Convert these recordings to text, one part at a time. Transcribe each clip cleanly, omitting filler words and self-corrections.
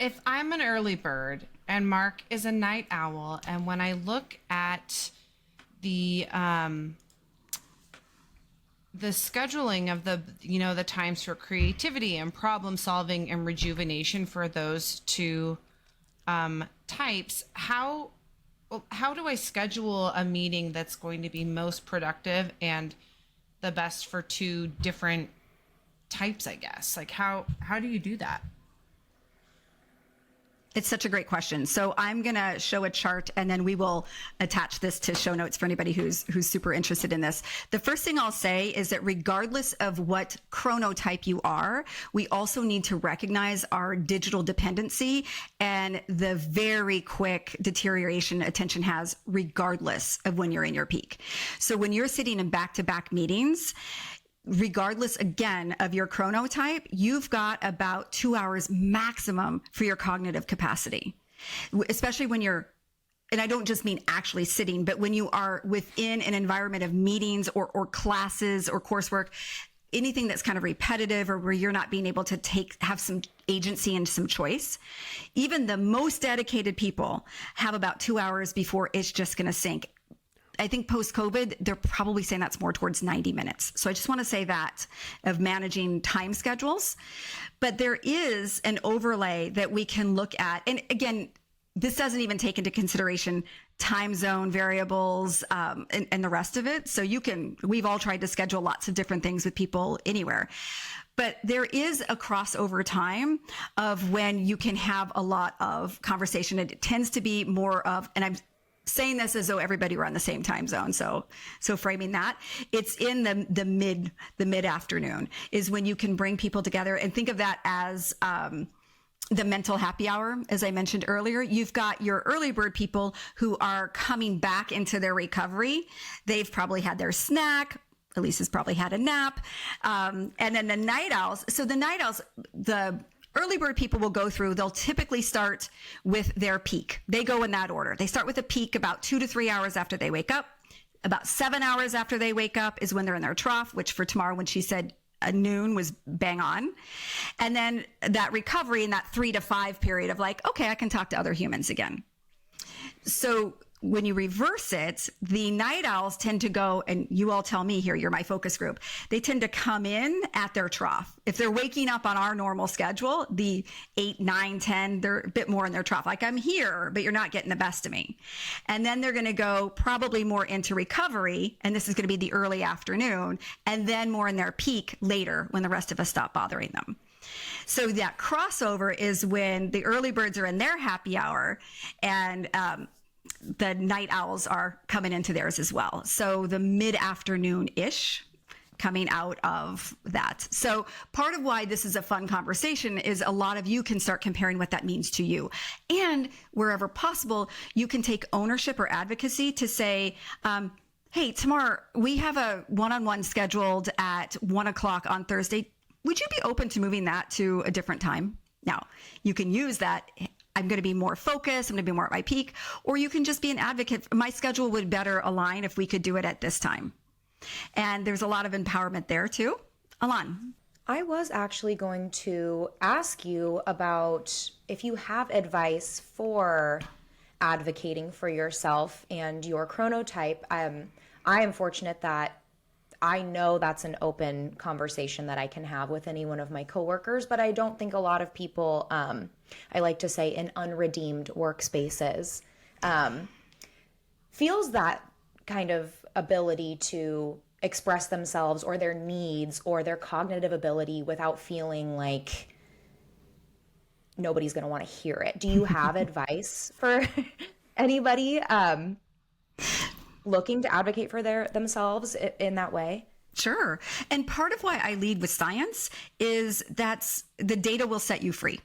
if I'm an early bird and Mark is a night owl, and when I look at the scheduling of the times for creativity and problem solving and rejuvenation for those two types, how do I schedule a meeting that's going to be most productive and the best for two different types, I guess? Like how do you do that? It's such a great question. So I'm going to show a chart and then we will attach this to show notes for anybody who's super interested in this. The first thing I'll say is that regardless of what chronotype you are, we also need to recognize our digital dependency and the very quick deterioration attention has regardless of when you're in your peak. So when you're sitting in back-to-back meetings, regardless, again, of your chronotype, you've got about 2 hours maximum for your cognitive capacity, especially when you're, and I don't just mean actually sitting, but when you are within an environment of meetings or classes or coursework, anything that's kind of repetitive or where you're not being able to have some agency and some choice. Even the most dedicated people have about 2 hours before it's just going to sink. I think post-COVID, they're probably saying that's more towards 90 minutes. So I just want to say that of managing time schedules. But there is an overlay that we can look at. And again, this doesn't even take into consideration time zone variables and the rest of it. So we've all tried to schedule lots of different things with people anywhere. But there is a crossover time of when you can have a lot of conversation. It tends to be more of, and I'm saying this as though everybody were on the same time zone. So framing that, it's in the mid afternoon is when you can bring people together, and think of that as the mental happy hour. As I mentioned earlier, you've got your early bird people who are coming back into their recovery. They've probably had their snack. Alysse has probably had a nap. And then the night owls. So the night owls, the early bird people will go through, they'll typically start with their peak. They go in that order. They start with a peak about 2 to 3 hours after they wake up. About 7 hours after they wake up is when they're in their trough, which for Tamar, when she said noon, was bang on. And then that recovery in that 3 to 5 period of like, okay, I can talk to other humans again. So when you reverse it, the night owls tend to go, and you all tell me here, you're my focus group, they tend to come in at their trough. If they're waking up on our normal schedule, the 8, 9, 10, they're a bit more in their trough. Like, I'm here, but you're not getting the best of me. And then they're going to go probably more into recovery, and this is going to be the early afternoon, and then more in their peak later when the rest of us stop bothering them. So that crossover is when the early birds are in their happy hour, and the night owls are coming into theirs as well. So the mid-afternoon-ish coming out of that. So part of why this is a fun conversation is a lot of you can start comparing what that means to you. And wherever possible, you can take ownership or advocacy to say, hey, Tamar, we have a one-on-one scheduled at 1 o'clock on Thursday. Would you be open to moving that to a different time? Now, you can use that. I'm going to be more focused. I'm going to be more at my peak. Or you can just be an advocate. My schedule would better align if we could do it at this time. And there's a lot of empowerment there too. Elan. I was actually going to ask you about if you have advice for advocating for yourself and your chronotype. I am fortunate that I know that's an open conversation that I can have with any one of my coworkers, but I don't think a lot of people, I like to say in unredeemed workspaces, feels that kind of ability to express themselves or their needs or their cognitive ability without feeling like nobody's going to want to hear it. Do you have advice for anybody looking to advocate for themselves in that way? Sure. And part of why I lead with science is that's the data will set you free.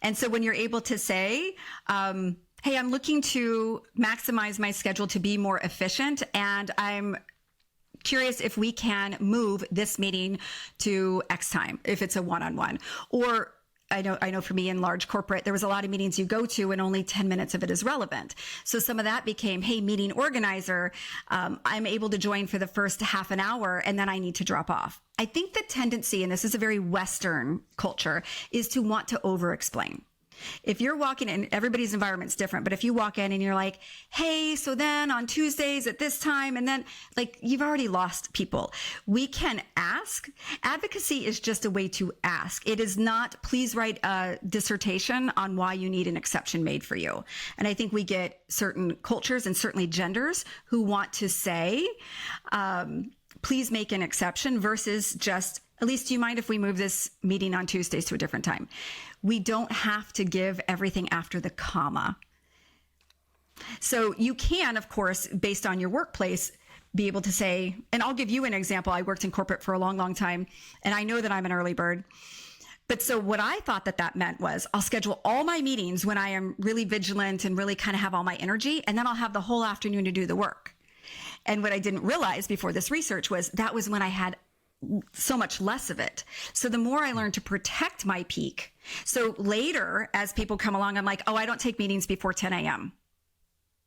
And so when you're able to say, hey, I'm looking to maximize my schedule to be more efficient, and I'm curious if we can move this meeting to X time, if it's a one-on-one. Or I know for me in large corporate, there was a lot of meetings you go to and only 10 minutes of it is relevant. So some of that became, hey, meeting organizer, I'm able to join for the first half an hour and then I need to drop off. I think the tendency, and this is a very Western culture, is to want to over-explain. If you're walking in, everybody's environment's different, but if you walk in and you're like, hey, so then on Tuesdays at this time, and then like you've already lost people. We can ask. Advocacy is just a way to ask. It is not, please write a dissertation on why you need an exception made for you. And I think we get certain cultures and certainly genders who want to say, please make an exception versus just, Alysse, do you mind if we move this meeting on Tuesdays to a different time? We don't have to give everything after the comma. So you can, of course, based on your workplace, be able to say, and I'll give you an example. I worked in corporate for a long, long time, and I know that I'm an early bird. But so what I thought that meant was I'll schedule all my meetings when I am really vigilant and really kind of have all my energy, and then I'll have the whole afternoon to do the work. And what I didn't realize before this research was that was when I had so much less of it. So the more I learned to protect my peak. So later, as people come along, I'm like, oh, I don't take meetings before 10 a.m.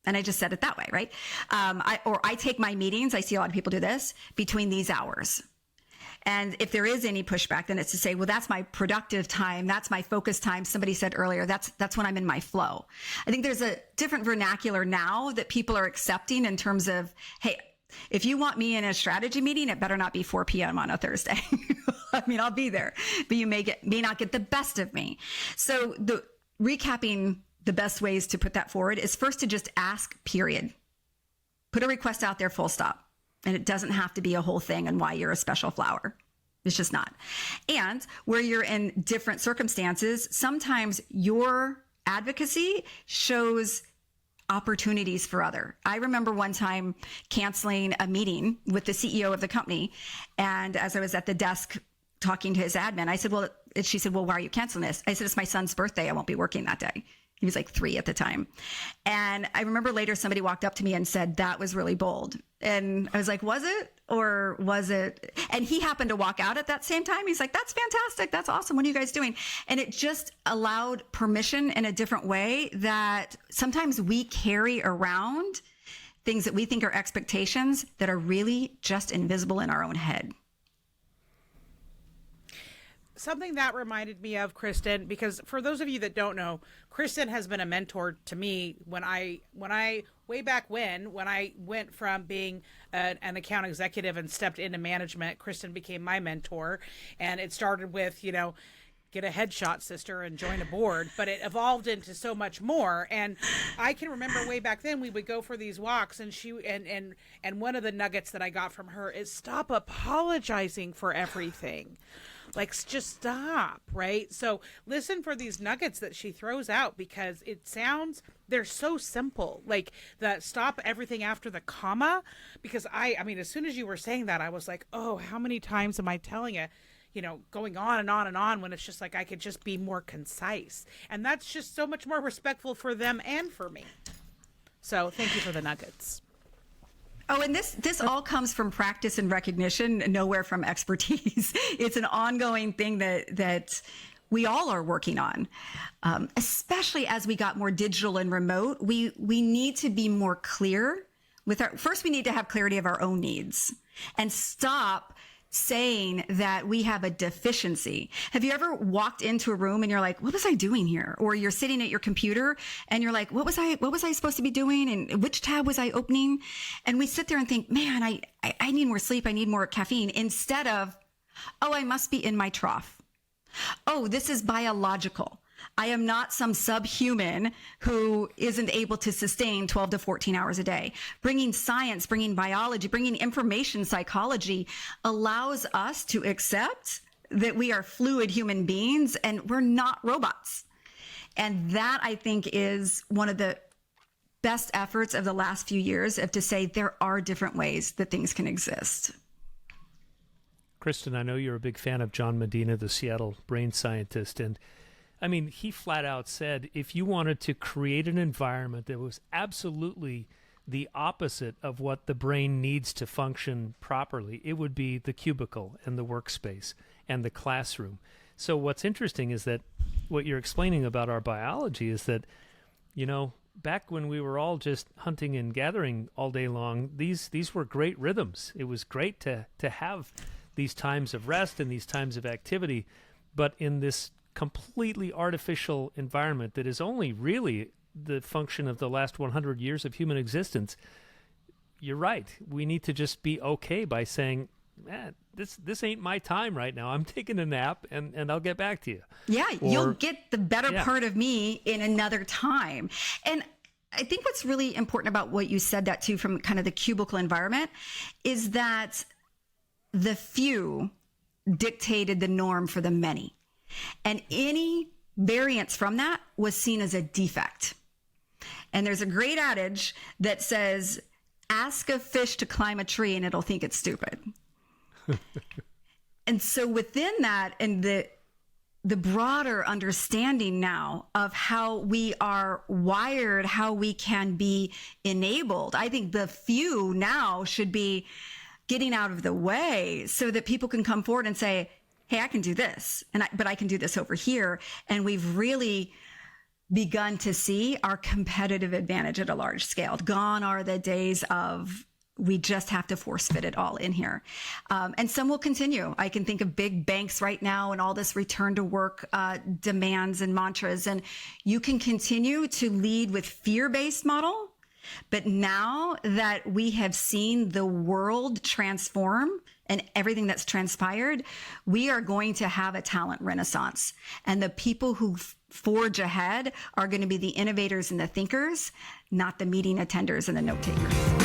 And I just said it that way, right? I take my meetings, I see a lot of people do this, between these hours. And if there is any pushback, then it's to say, well, that's my productive time. That's my focus time. Somebody said earlier, that's when I'm in my flow. I think there's a different vernacular now that people are accepting in terms of, hey, if you want me in a strategy meeting, it better not be 4 p.m. on a Thursday. I mean, I'll be there, but you may not get the best of me. So recapping the best ways to put that forward is first to just ask, period. Put a request out there, full stop. And it doesn't have to be a whole thing and why you're a special flower. It's just not. And where you're in different circumstances, sometimes your advocacy shows opportunities for other. I remember one time canceling a meeting with the CEO of the company. And as I was at the desk talking to his admin, I said, she said, well, why are you canceling this? I said, it's my son's birthday. I won't be working that day. He was like 3 at the time. And I remember later somebody walked up to me and said, that was really bold. And I was like, was it? Or was it? And he happened to walk out at that same time. He's like, that's fantastic. That's awesome. What are you guys doing? And it just allowed permission in a different way that sometimes we carry around things that we think are expectations that are really just invisible in our own head. Something that reminded me of Kristin, because for those of you that don't know, Kristin has been a mentor to me when I way back when I went from being an account executive and stepped into management. Kristin became my mentor, and it started with, get a headshot, sister, and join a board, but it evolved into so much more. And I can remember way back then we would go for these walks, and and one of the nuggets that I got from her is stop apologizing for everything. Like, just stop, right? So listen for these nuggets that she throws out, because they're so simple. Like that stop everything after the comma, because I mean, as soon as you were saying that, I was like, oh, how many times am I telling it? Going on and on and on, when it's just like, I could just be more concise. And that's just so much more respectful for them and for me. So thank you for the nuggets. Oh, and this all comes from practice and recognition, nowhere from expertise. It's an ongoing thing that we all are working on, especially as we got more digital and remote. We need to be more clear first we need to have clarity of our own needs and stop saying that we have a deficiency. Have you ever walked into a room and you're like, what was I doing here? Or you're sitting at your computer and you're like, what was I supposed to be doing? And which tab was I opening? And we sit there and think, man, I need more sleep. I need more caffeine, instead of, oh, I must be in my trough. Oh, this is biological. I am not some subhuman who isn't able to sustain 12 to 14 hours a day. Bringing science, bringing biology, bringing information psychology allows us to accept that we are fluid human beings and we're not robots. And that, I think, is one of the best efforts of the last few years, of to say there are different ways that things can exist. Kristin, I know you're a big fan of John Medina, the Seattle brain scientist, and I mean, he flat out said, if you wanted to create an environment that was absolutely the opposite of what the brain needs to function properly, it would be the cubicle and the workspace and the classroom. So what's interesting is that what you're explaining about our biology is that, back when we were all just hunting and gathering all day long, these were great rhythms. It was great to have these times of rest and these times of activity. But in this completely artificial environment that is only really the function of the last 100 years of human existence, you're right. We need to just be okay by saying, man, this ain't my time right now. I'm taking a nap, and I'll get back to you. Yeah, Or, you'll get the better part of me in another time. And I think what's really important about what you said that too, from kind of the cubicle environment, is that the few dictated the norm for the many. And any variance from that was seen as a defect. And there's a great adage that says, ask a fish to climb a tree and it'll think it's stupid. And so within that, and the broader understanding now of how we are wired, how we can be enabled, I think the few now should be getting out of the way so that people can come forward and say, hey, I can do this, but I can do this over here. And we've really begun to see our competitive advantage at a large scale. Gone are the days of we just have to force fit it all in here. And some will continue. I can think of big banks right now and all this return to work demands and mantras. And you can continue to lead with fear-based model. But now that we have seen the world transform and everything that's transpired, we are going to have a talent renaissance. And the people who forge ahead are going to be the innovators and the thinkers, not the meeting attenders and the note takers.